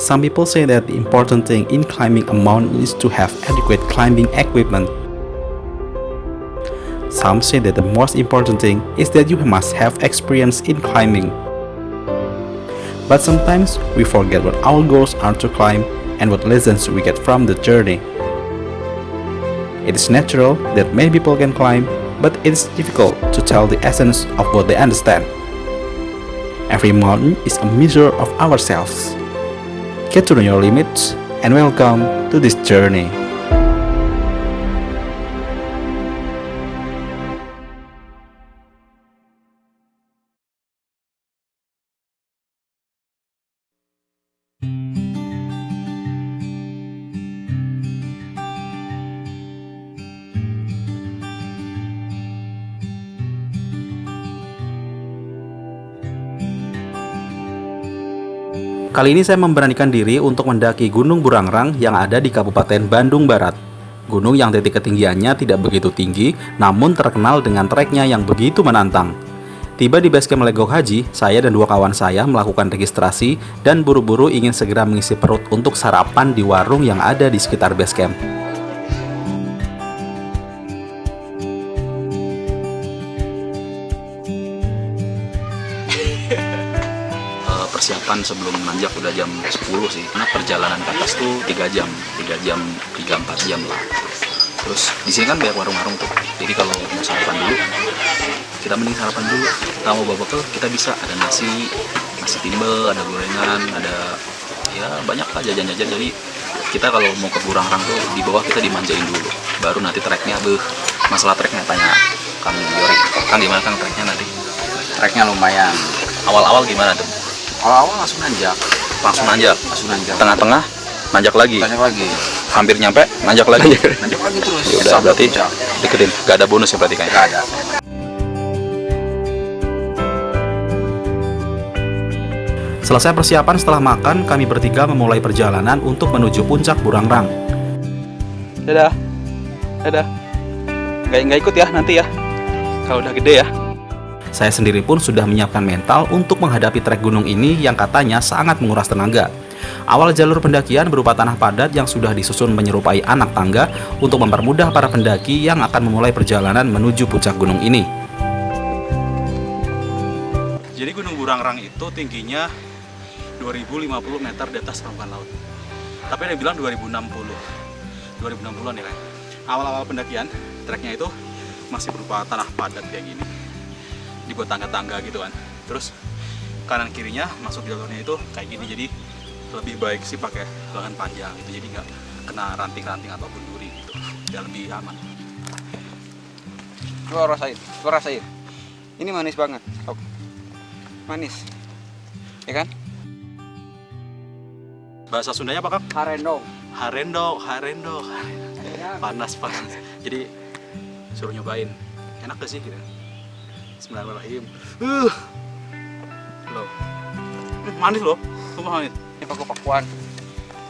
Some people say that the important thing in climbing a mountain is to have adequate climbing equipment. Some say that the most important thing is that you must have experience in climbing. But sometimes we forget what our goals are to climb and what lessons we get from the journey. It is natural that many people can climb, but it is difficult to tell the essence of what they understand. Every mountain is a measure of ourselves. Get to know your limits and welcome to this journey. Kali ini saya memberanikan diri untuk mendaki Gunung Burangrang yang ada di Kabupaten Bandung Barat. Gunung yang titik ketinggiannya tidak begitu tinggi, namun terkenal dengan treknya yang begitu menantang. Tiba di basecamp Legok Haji, saya dan dua kawan saya melakukan registrasi dan buru-buru ingin segera mengisi perut untuk sarapan di warung yang ada di sekitar basecamp. Persiapan sebelum nanjak udah jam 10 sih, karena perjalanan ke atas tuh 3 jam, 4 jam lah. Terus di sini kan banyak warung-warung tuh, jadi kalau mau sarapan dulu, kita mending sarapan dulu. Kalau mau bawa bekal, kita bisa ada nasi timbel, ada gorengan, ada ya banyak lah jajan-jajan. Jadi kita kalau mau ke Burangrang tuh di bawah kita dimanjain dulu, baru nanti treknya, masalah treknya tanya Kang Yori. Kang gimana Kang treknya nanti? Treknya lumayan. Awal-awal gimana tuh? Awal-awal langsung nanjak. Tengah-tengah nanjak lagi. Hampir nyampe nanjak lagi. Nanjak lagi terus. Ya udah berarti deketin. Gak ada bonus ya berarti kayaknya. Gak ada. Selesai persiapan setelah makan, kami bertiga memulai perjalanan untuk menuju puncak Burangrang. Dadah. Nggak ikut ya nanti ya. Kalau udah gede ya. Saya sendiri pun sudah menyiapkan mental untuk menghadapi trek gunung ini yang katanya sangat menguras tenaga. Awal jalur pendakian berupa tanah padat yang sudah disusun menyerupai anak tangga untuk mempermudah para pendaki yang akan memulai perjalanan menuju puncak gunung ini. Jadi Gunung Burangrang itu tingginya 2050 meter di atas permukaan laut. Tapi ada yang bilang 2060-an ya kan. Awal-awal pendakian, treknya itu masih berupa tanah padat kayak gini. Dibuat tangga-tangga gitu kan, terus kanan kirinya masuk jalurnya itu kayak gini, jadi lebih baik sih pakai lengan panjang gitu, jadi nggak kena ranting-ranting ataupun duri gitu, biar lebih aman. Lo rasain, ini manis banget, manis, ya kan? Bahasa Sundanya apa Kang? Harendong. Panas. Jadi suruh nyobain, enak gak sih gitu? Bismillahirrahmanirrahim. Loh. Manis loh. Manis. Ini paku-pakuan.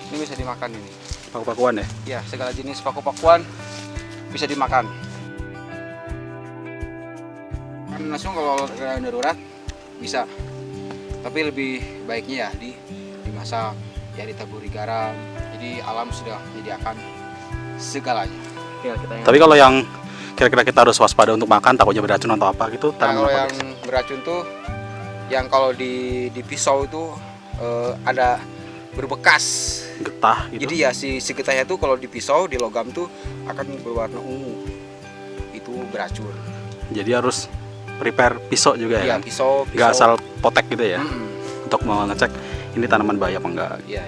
Ini bisa dimakan ini. Paku-pakuan ya? Ya, segala jenis paku-pakuan bisa dimakan. Kan langsung kalau darurat bisa. Tapi lebih baiknya ya dimasak, ya ditaburi garam. Jadi alam sudah menyediakan segalanya. Ya, tapi kalau yang kira-kira kita harus waspada untuk makan, takutnya beracun atau apa gitu? Nah, kalau yang beracun tuh, yang kalau di pisau itu ada berbekas getah gitu. Jadi ya si getahnya tuh kalau di pisau, di logam tuh akan berwarna ungu. Itu beracun. Jadi harus prepare pisau juga ya? Iya, pisau. Nggak asal potek gitu ya? Untuk mau ngecek ini tanaman bahaya apa enggak? Iya.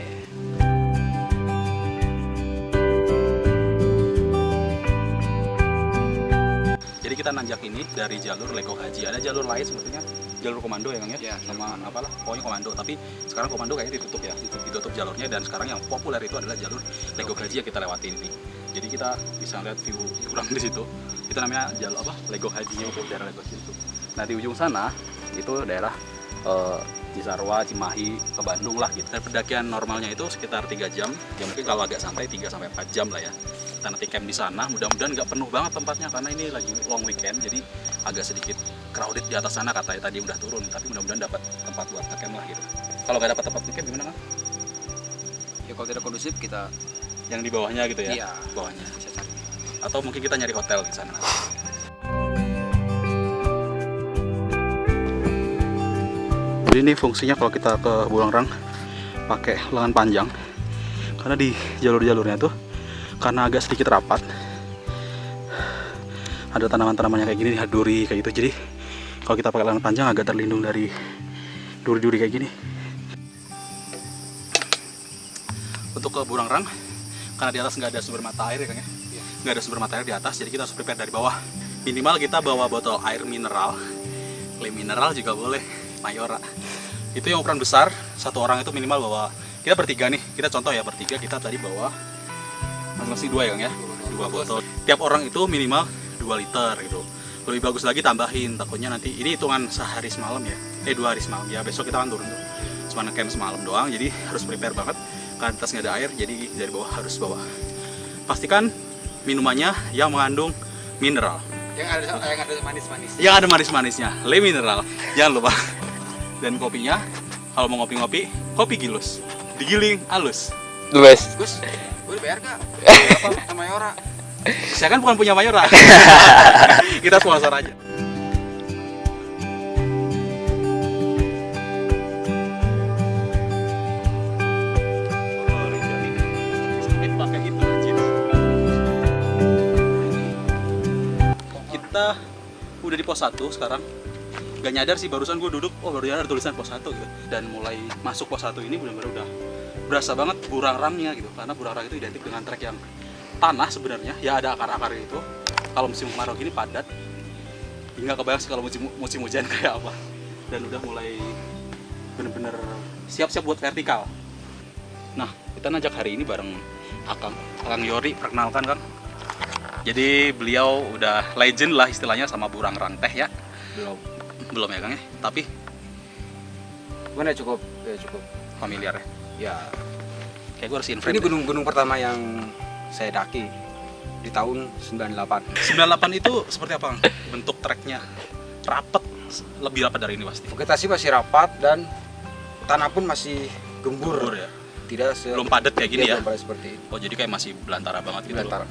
Jadi kita nanjak ini dari jalur Legok Haji. Ada jalur lain sebetulnya, jalur komando ya Kang ya? Ya, sama apalah, pokoknya komando. Tapi sekarang komando kayaknya ditutup ya, ditutup jalurnya, dan sekarang yang populer itu adalah jalur Legok Haji yang kita lewati ini. Jadi kita bisa lihat view kurang di situ. Itu namanya jalur apa? Legok Hajinya untuk daerah Legok itu. Nah di ujung sana itu daerah Cisarua, Cimahi, ke Bandung lah gitu. Dan pendakian normalnya itu sekitar 3 jam. Ya mungkin kalau agak santai 3 sampai 4 jam lah ya. Kita nanti camp di sana, mudah-mudahan nggak penuh banget tempatnya karena ini lagi long weekend, jadi agak sedikit crowded di atas sana, katanya tadi udah turun, tapi mudah-mudahan dapat tempat buat camp lah gitu. Kalau nggak dapat tempat camp gimana Kang? Ya kalau tidak kondusif kita Yang di bawahnya gitu ya? iya Bawahnya. bisa cari. Atau mungkin kita nyari hotel di sana. Jadi ini fungsinya kalau kita ke Burangrang pakai lengan panjang, karena di jalur-jalurnya tuh karena agak sedikit rapat, ada tanaman-tanamannya kayak gini, duri kayak gitu. Jadi kalau kita pakai lengan panjang agak terlindung dari duri-duri kayak gini. Untuk ke Burangrang, karena di atas nggak ada sumber mata air ya Kang ya, nggak ada sumber mata air di atas, jadi kita harus prepare dari bawah. Minimal kita bawa botol air mineral, le mineral juga boleh, Mayora. Itu yang ukuran besar, satu orang itu minimal bawa. Kita bertiga nih, kita contoh ya bertiga, kita tadi bawa masing-masing 2 ya Kang ya, 2 botol. Tiap orang itu minimal 2 liter gitu. Lebih bagus lagi tambahin, takutnya nanti ini hitungan sehari semalam ya, 2 hari semalam ya, besok kita kan turun tuh. Cuma camp semalam doang, jadi harus prepare banget. Karena atas nggak ada air, jadi dari bawah harus bawa. Pastikan minumannya yang mengandung mineral. Yang ada manis-manis. Yang ada manis-manisnya, le mineral, jangan lupa. Dan kopinya, kalau mau ngopi-ngopi, kopi gilus, digiling halus. Best. Gus, boleh bayar gak? Apa sama Mayora? Saya kan bukan punya Mayora. Kita sponsor aja. Kita udah di pos 1 sekarang. Gak nyadar sih, barusan gue duduk, oh baru nyadar tulisan pos 1 gitu. Dan mulai masuk pos 1 ini benar-benar udah berasa banget Burangrangnya gitu. Karena Burangrang itu identik dengan trek yang tanah sebenarnya, ya ada akar-akar itu. Kalau musim kemarau gini padat, nggak kebayang sih kalau musim hujan kayak apa. Dan udah mulai bener-bener siap-siap buat vertikal. Nah, kita najak hari ini bareng Akang Yori, perkenalkan Kang. Jadi beliau udah legend lah istilahnya sama Burangrang teh ya. Belum ya Kang ya, tapi Gimana cukup familiar ya. ya. Kayak gue harus inframe. Ini gunung pertama yang saya daki di tahun 98. 98 itu seperti apa Kang? Bentuk treknya rapet, lebih rapat dari ini pasti. Vegetasi masih rapat dan tanah pun masih gembur. Gembur ya. Tidak Belum padat kayak gini ya. Belum padat seperti ini. Oh, jadi kayak masih belantara banget gitu. Belantara.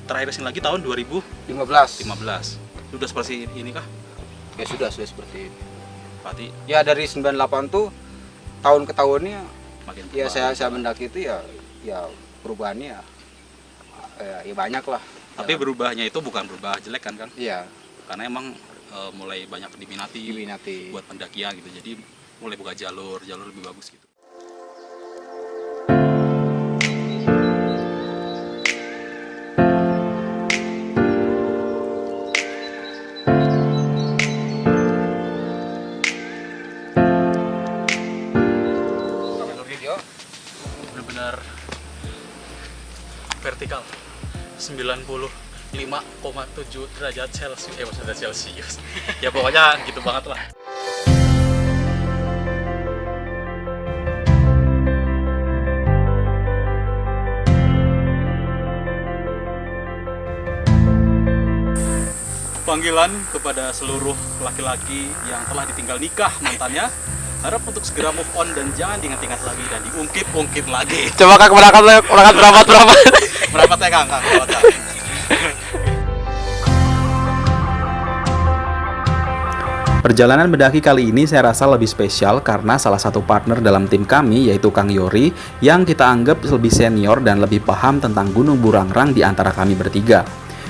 Terakhir sini lagi tahun 2015. 15. Udah seperti ini kah? Ya sudah seperti ini. Berarti Ya dari 98 tuh tahun ke tahunnya makin ya berubah. saya mendaki itu ya perubahannya ya banyak lah. Tapi berubahnya itu bukan berubah jelek kan Kang? Iya, Karena emang mulai banyak diminati diminati. buat pendakian gitu. Jadi mulai buka jalur lebih bagus gitu. Benar-benar vertikal 95,7 derajat Celcius, maksudnya Celcius. Ya pokoknya gitu banget lah. Panggilan kepada seluruh laki-laki yang telah ditinggal nikah mantannya, harap untuk segera move on dan jangan diingat-ingat lagi dan diungkit-ungkit lagi. Coba Kang berangkat berapa? Merapat ya Kang, merapat, Kang. Perjalanan mendaki kali ini saya rasa lebih spesial karena salah satu partner dalam tim kami yaitu Kang Yori yang kita anggap lebih senior dan lebih paham tentang Gunung Burangrang di antara kami bertiga.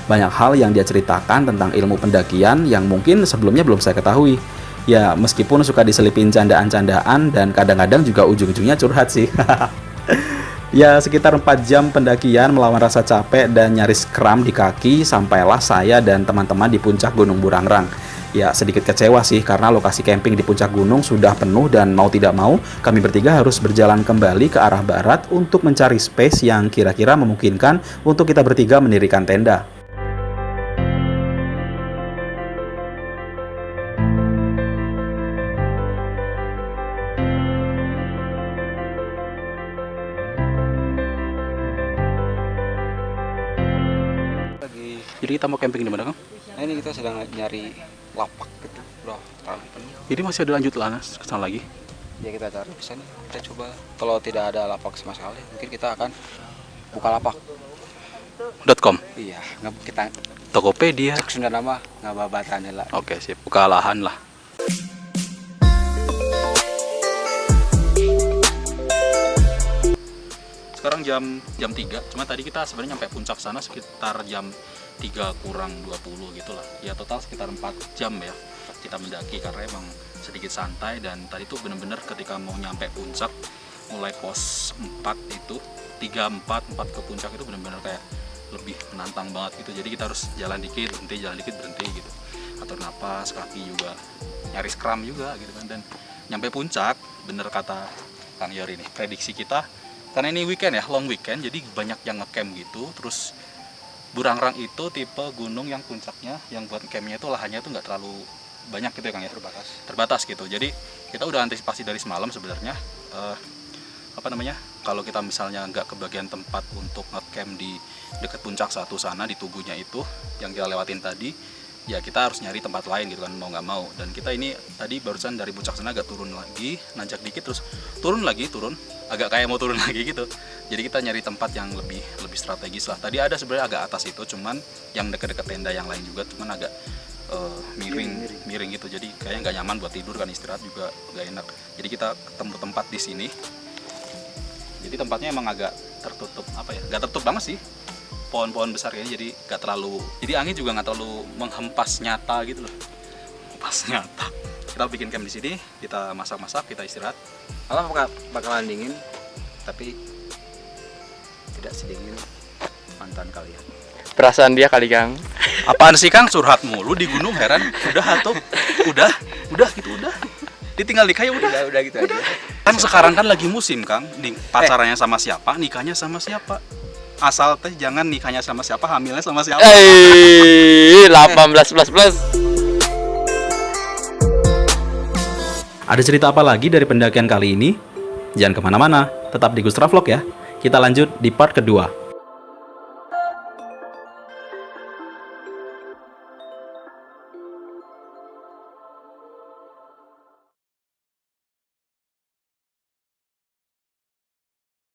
Banyak hal yang dia ceritakan tentang ilmu pendakian yang mungkin sebelumnya belum saya ketahui. Ya, meskipun suka diselipin candaan-candaan dan kadang-kadang juga ujung-ujungnya curhat sih. Ya, sekitar 4 jam pendakian melawan rasa capek dan nyaris kram di kaki, sampailah saya dan teman-teman di puncak Gunung Burangrang. Ya, sedikit kecewa sih karena lokasi camping di puncak gunung sudah penuh dan mau tidak mau kami bertiga harus berjalan kembali ke arah barat untuk mencari space yang kira-kira memungkinkan untuk kita bertiga mendirikan tenda. Jadi kita mau camping di mana Kang? Nah ini kita sedang nyari lapak gitu, bro. Ini masih ada lanjut ke sana lagi? Ya kita cari di sana. Kita coba. Kalau tidak ada lapak sama sekali, mungkin kita akan buka lapak. .com. Iya, nggak kita Tokopedia. cek Sunda nama nggak babatan lah. Oke, sip. Buka lahan lah. Sekarang jam 3, cuma tadi kita sebenarnya nyampe puncak sana sekitar jam 3 kurang 20 gitu lah. Ya total sekitar 4 jam ya kita mendaki karena emang sedikit santai, dan tadi tuh bener-bener ketika mau nyampe puncak mulai pos 4 itu 3, 4 ke puncak itu bener-bener kayak lebih menantang banget gitu. Jadi kita harus jalan dikit berhenti gitu, atur napas, kaki juga nyaris kram juga gitu kan. Dan nyampe puncak bener kata Kang Yori nih, prediksi kita karena ini weekend ya, long weekend, jadi banyak yang ngecamp gitu. Terus Burangrang itu tipe gunung yang puncaknya, yang buat campnya itu lahannya itu nggak terlalu banyak gitu ya Kang ya, terbatas gitu. Jadi kita udah antisipasi dari semalam sebenarnya, kalau kita misalnya nggak kebagian tempat untuk ngecamp di dekat puncak satu sana di Tugunya itu yang kita lewatin tadi, ya kita harus nyari tempat lain gitu kan, mau nggak mau. Dan kita ini tadi barusan dari puncak sana agak turun lagi, nanjak dikit terus turun agak kayak mau turun lagi gitu. Jadi kita nyari tempat yang lebih strategis lah. Tadi ada sebenarnya agak atas itu, cuman yang dekat-dekat tenda yang lain juga, cuman agak miring gitu. Jadi kayaknya nggak nyaman buat tidur kan, istirahat juga nggak enak. Jadi kita ketemu tempat di sini. Jadi tempatnya emang agak tertutup, nggak tertutup banget sih, pohon-pohon besar ya, jadi nggak terlalu, jadi angin juga nggak terlalu menghempas nyata gitu loh, pas nyata. Kita bikin camp di sini, kita masak-masak, kita istirahat. Malam bakalan dingin, tapi tidak sedingin mantan kalian. Perasaan dia kali Kang. Apaan sih Kang, curhat mulu di gunung, heran. Udah gitu. Ditinggal nikah ya udah gitu aja. Kan sekarang kan lagi musim Kang, pacarannya sama siapa, nikahnya sama siapa. Asal teh jangan nikahnya sama siapa, hamilnya sama siapa. 18 plus. Ada cerita apa lagi dari pendakian kali ini? Jangan kemana-mana, tetap di Gustra Vlog ya. Kita lanjut di part kedua.